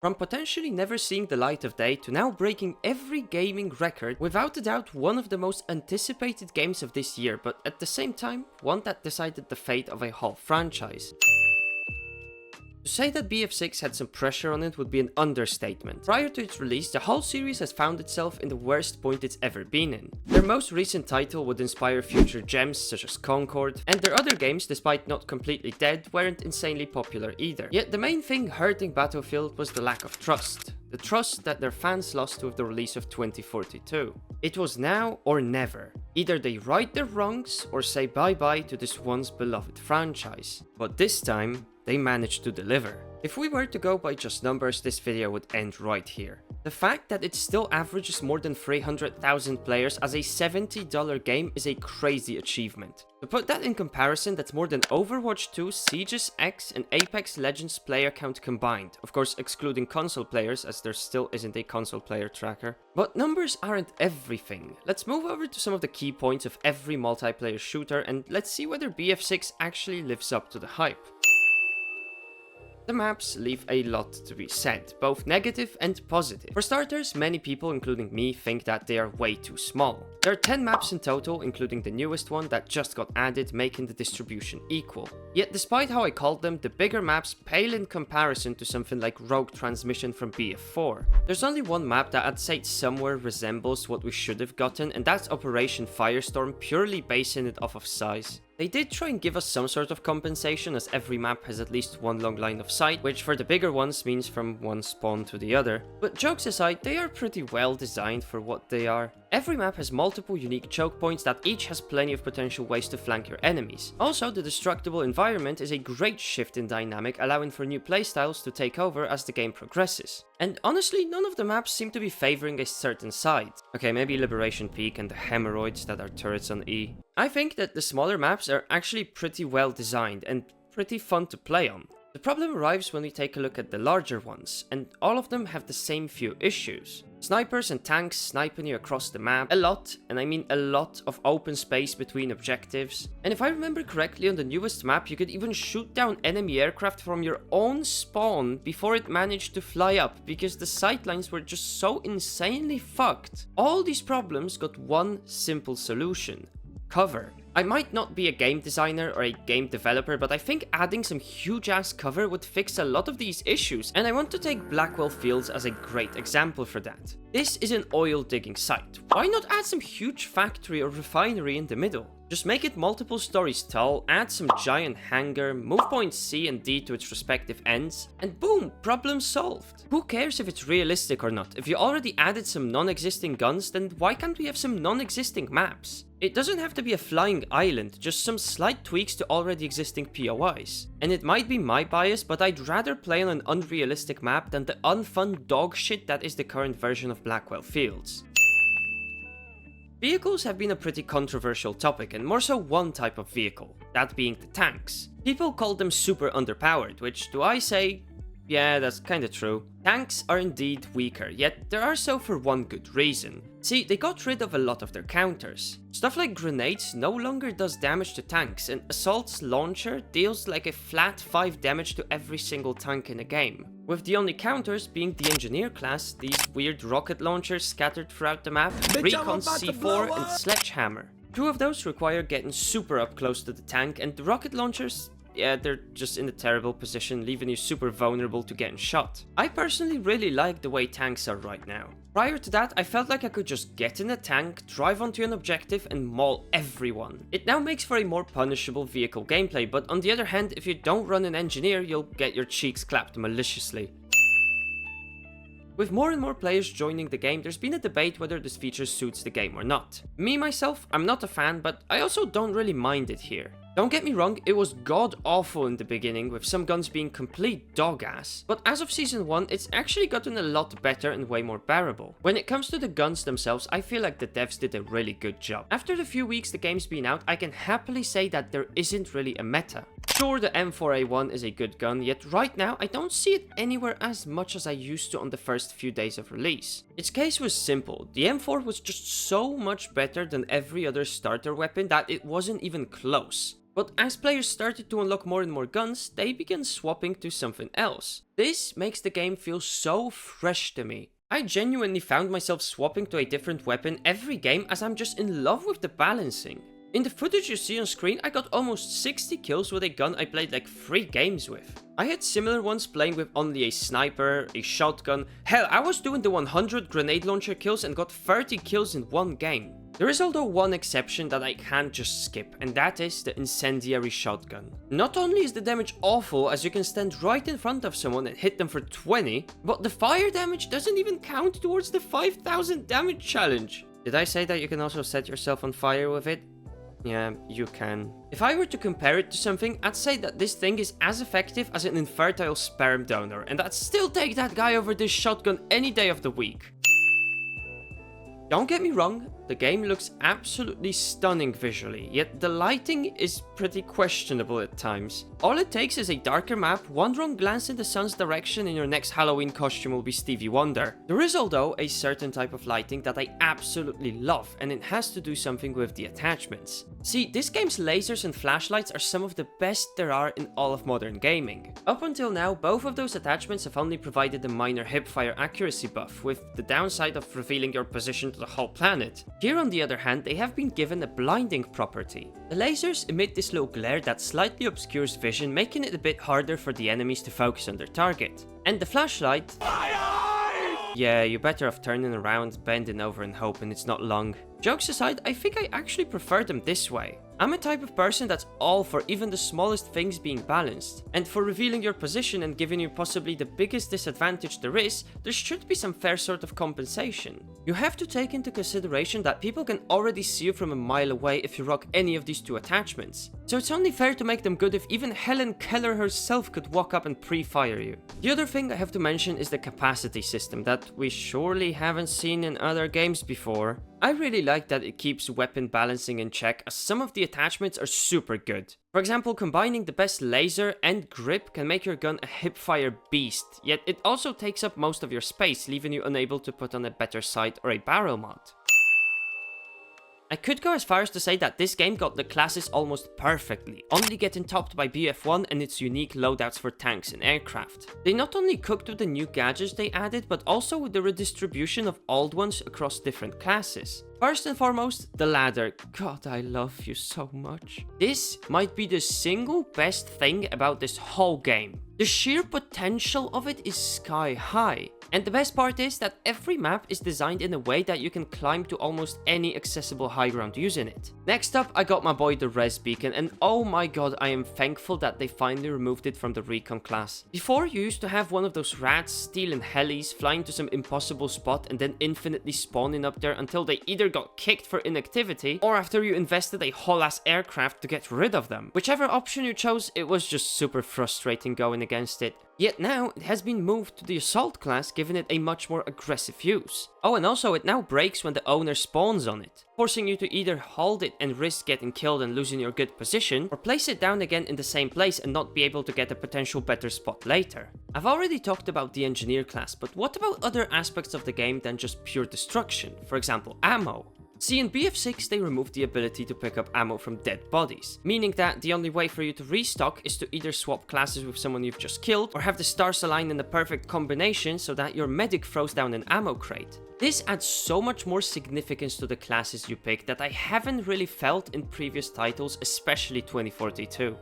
From potentially never seeing the light of day to now breaking every gaming record, without a doubt one of the most anticipated games of this year, but at the same time, one that decided the fate of a whole franchise. To say that BF6 had some pressure on it would be an understatement. Prior to its release, the whole series has found itself in the worst point it's ever been in. Their most recent title would inspire future gems such as Concord, and their other games, despite not completely dead, weren't insanely popular either. Yet the main thing hurting Battlefield was the lack of trust. The trust that their fans lost with the release of 2042. It was now or never. Either they right their wrongs or say bye-bye to this once beloved franchise. But this time, they managed to deliver. If we were to go by just numbers, this video would end right here. The fact that it still averages more than 300,000 players as a $70 game is a crazy achievement. To put that in comparison, that's more than Overwatch 2, Siege's X, and Apex Legends player count combined. Of course, excluding console players, as there still isn't a console player tracker. But numbers aren't everything. Let's move over to some of the key points of every multiplayer shooter, and let's see whether BF6 actually lives up to the hype. The maps leave a lot to be said, both negative and positive. For starters, many people, including me, think that they are way too small. There are 10 maps in total, including the newest one that just got added, making the distribution equal. Yet despite how I called them, the bigger maps pale in comparison to something like Rogue Transmission from BF4. There's only one map that I'd say somewhere resembles what we should have gotten, and that's Operation Firestorm, purely basing it off of size. They did try and give us some sort of compensation, as every map has at least one long line of sight, which for the bigger ones means from one spawn to the other. But jokes aside, they are pretty well designed for what they are. Every map has multiple unique choke points that each has plenty of potential ways to flank your enemies. Also, the destructible environment is a great shift in dynamic, allowing for new playstyles to take over as the game progresses. And honestly, none of the maps seem to be favoring a certain side. Okay, maybe Liberation Peak and the hemorrhoids that are turrets on E. I think that the smaller maps are actually pretty well designed and pretty fun to play on. The problem arrives when we take a look at the larger ones, and all of them have the same few issues. Snipers and tanks sniping you across the map, a lot, and I mean a lot, of open space between objectives. And if I remember correctly, on the newest map you could even shoot down enemy aircraft from your own spawn before it managed to fly up, because the sightlines were just so insanely fucked. All these problems got one simple solution: cover. I might not be a game designer or a game developer, but I think adding some huge ass cover would fix a lot of these issues, and I want to take Blackwell Fields as a great example for that. This is an oil digging site. Why not add some huge factory or refinery in the middle? Just make it multiple stories tall, add some giant hangar, move points C and D to its respective ends, and boom, problem solved. Who cares if it's realistic or not? If you already added some non-existing guns, then why can't we have some non-existing maps? It doesn't have to be a flying island, just some slight tweaks to already existing POIs. And it might be my bias, but I'd rather play on an unrealistic map than the unfun dog shit that is the current version of Blackwell Fields. Vehicles have been a pretty controversial topic, and more so one type of vehicle, that being the tanks. People call them super underpowered, which do I say? Yeah, that's kinda true. Tanks are indeed weaker, yet there are so for one good reason. See, they got rid of a lot of their counters. Stuff like grenades no longer does damage to tanks, and Assault's launcher deals like a flat 5 damage to every single tank in a game. With the only counters being the Engineer class, these weird rocket launchers scattered throughout the map, Recon C4 and Sledgehammer. Two of those require getting super up close to the tank, and the rocket launchers, yeah, they're just in a terrible position, leaving you super vulnerable to getting shot. I personally really like the way tanks are right now. Prior to that, I felt like I could just get in a tank, drive onto an objective and maul everyone. It now makes for a more punishable vehicle gameplay, but on the other hand, if you don't run an Engineer, you'll get your cheeks clapped maliciously. With more and more players joining the game, there's been a debate whether this feature suits the game or not. Me, myself, I'm not a fan, but I also don't really mind it here. Don't get me wrong, it was god awful in the beginning, with some guns being complete dog ass, but as of Season 1, it's actually gotten a lot better and way more bearable. When it comes to the guns themselves, I feel like the devs did a really good job. After the few weeks the game's been out, I can happily say that there isn't really a meta. Sure, the M4A1 is a good gun, yet right now I don't see it anywhere as much as I used to on the first few days of release. Its case was simple: the M4 was just so much better than every other starter weapon that it wasn't even close. But as players started to unlock more and more guns, they began swapping to something else. This makes the game feel so fresh to me. I genuinely found myself swapping to a different weapon every game as I'm just in love with the balancing. In the footage you see on screen, I got almost 60 kills with a gun I played like 3 games with. I had similar ones playing with only a sniper, a shotgun. Hell, I was doing the 100 grenade launcher kills and got 30 kills in one game. There is although one exception that I can't just skip, and that is the incendiary shotgun. Not only is the damage awful as you can stand right in front of someone and hit them for 20, but the fire damage doesn't even count towards the 5000 damage challenge. Did I say that you can also set yourself on fire with it? Yeah, you can. If I were to compare it to something, I'd say that this thing is as effective as an infertile sperm donor, and I'd still take that guy over this shotgun any day of the week. Don't get me wrong, the game looks absolutely stunning visually, yet the lighting is pretty questionable at times. All it takes is a darker map, one wrong glance in the sun's direction and your next Halloween costume will be Stevie Wonder. There is although a certain type of lighting that I absolutely love, and it has to do something with the attachments. See, this game's lasers and flashlights are some of the best there are in all of modern gaming. Up until now, both of those attachments have only provided a minor hipfire accuracy buff, with the downside of revealing your position to the whole planet. Here on the other hand, they have been given a blinding property. The lasers emit this low glare that slightly obscures vision, making it a bit harder for the enemies to focus on their target. And the flashlight... Yeah, you're better off turning around, bending over and hoping it's not long. Jokes aside, I think I actually prefer them this way. I'm a type of person that's all for even the smallest things being balanced, and for revealing your position and giving you possibly the biggest disadvantage there should be some fair sort of compensation. You have to take into consideration that people can already see you from a mile away if you rock any of these two attachments, so it's only fair to make them good if even Helen Keller herself could walk up and pre-fire you. The other thing I have to mention is the capacity system that we surely haven't seen in other games before. I really like that it keeps weapon balancing in check, as some of the attachments are super good. For example, combining the best laser and grip can make your gun a hipfire beast, yet it also takes up most of your space, leaving you unable to put on a better sight or a barrel mod. I could go as far as to say that this game got the classes almost perfectly, only getting topped by BF1 and its unique loadouts for tanks and aircraft. They not only cooked with the new gadgets they added, but also with the redistribution of old ones across different classes. First and foremost, the ladder. God, I love you so much. This might be the single best thing about this whole game. The sheer potential of it is sky high. And the best part is that every map is designed in a way that you can climb to almost any accessible high ground using it. Next up, I got my boy the Res Beacon, and oh my god, I am thankful that they finally removed it from the Recon class. Before, you used to have one of those rats stealing helis, flying to some impossible spot and then infinitely spawning up there until they either got kicked for inactivity, or after you invested a whole ass aircraft to get rid of them. Whichever option you chose, it was just super frustrating going against it. Yet now, it has been moved to the Assault class, giving it a much more aggressive use. Oh, and also it now breaks when the owner spawns on it, forcing you to either hold it and risk getting killed and losing your good position, or place it down again in the same place and not be able to get a potential better spot later. I've already talked about the Engineer class, but what about other aspects of the game than just pure destruction? For example, ammo. See, in BF6 they removed the ability to pick up ammo from dead bodies, meaning that the only way for you to restock is to either swap classes with someone you've just killed, or have the stars align in the perfect combination so that your medic throws down an ammo crate. This adds so much more significance to the classes you pick that I haven't really felt in previous titles, especially 2042.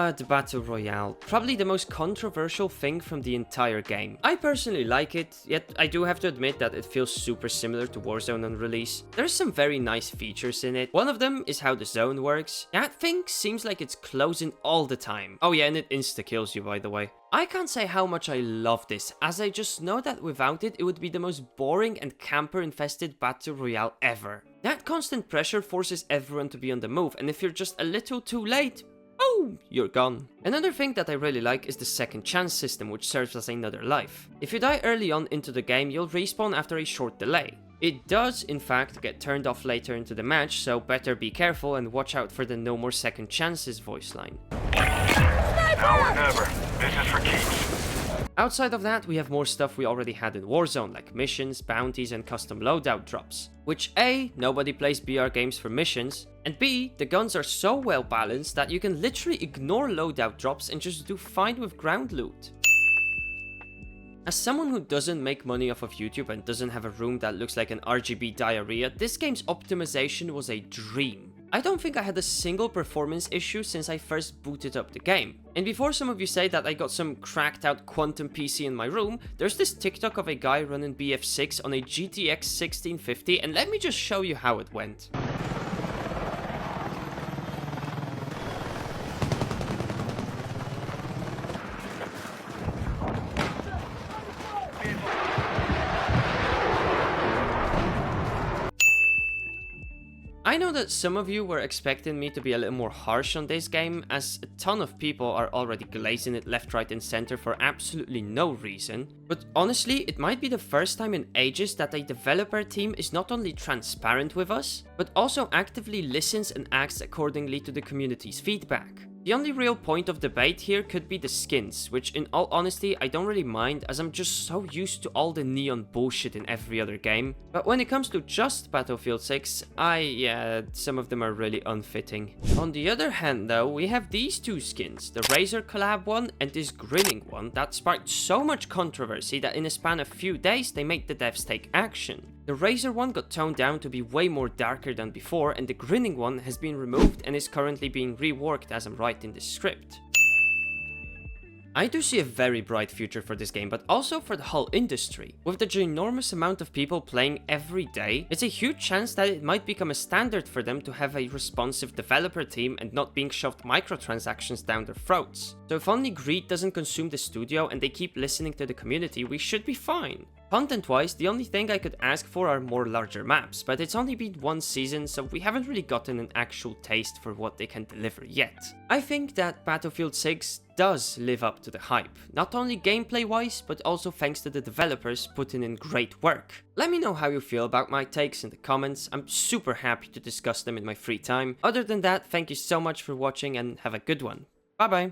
The Battle Royale. Probably the most controversial thing from the entire game. I personally like it, yet I do have to admit that it feels super similar to Warzone on release. There's some very nice features in it. One of them is how the zone works. That thing seems like it's closing all the time. Oh yeah, and it insta-kills you, by the way. I can't say how much I love this, as I just know that without it, it would be the most boring and camper-infested Battle Royale ever. That constant pressure forces everyone to be on the move, and if you're just a little too late, oh, you're gone. Another thing that I really like is the second chance system, which serves as another life. If you die early on into the game, you'll respawn after a short delay. It does, in fact, get turned off later into the match, so better be careful and watch out for the "No more second chances" voice line. Now or never. This is for keeps. Outside of that, we have more stuff we already had in Warzone, like missions, bounties, and custom loadout drops. Which A, nobody plays BR games for missions, and B, the guns are so well balanced that you can literally ignore loadout drops and just do fine with ground loot. As someone who doesn't make money off of YouTube and doesn't have a room that looks like an RGB diarrhea, this game's optimization was a dream. I don't think I had a single performance issue since I first booted up the game. And before some of you say that I got some cracked out quantum PC in my room, there's this TikTok of a guy running BF6 on a GTX 1650, and let me just show you how it went. I know that some of you were expecting me to be a little more harsh on this game, as a ton of people are already glazing it left, right and center for absolutely no reason. But honestly, it might be the first time in ages that a developer team is not only transparent with us, but also actively listens and acts accordingly to the community's feedback. The only real point of debate here could be the skins, which in all honesty I don't really mind as I'm just so used to all the neon bullshit in every other game. But when it comes to just Battlefield 6, some of them are really unfitting. On the other hand though, we have these two skins, the Razer collab one and this grinning one that sparked so much controversy that in a span of few days they made the devs take action. The Razer one got toned down to be way more darker than before, and the grinning one has been removed and is currently being reworked as I'm writing this script. I do see a very bright future for this game, but also for the whole industry. With the ginormous amount of people playing every day, it's a huge chance that it might become a standard for them to have a responsive developer team and not being shoved microtransactions down their throats. So if only greed doesn't consume the studio and they keep listening to the community, we should be fine. Content-wise, the only thing I could ask for are more larger maps, but it's only been one season, so we haven't really gotten an actual taste for what they can deliver yet. I think that Battlefield 6 does live up to the hype, not only gameplay-wise, but also thanks to the developers putting in great work. Let me know how you feel about my takes in the comments, I'm super happy to discuss them in my free time. Other than that, thank you so much for watching and have a good one. Bye bye!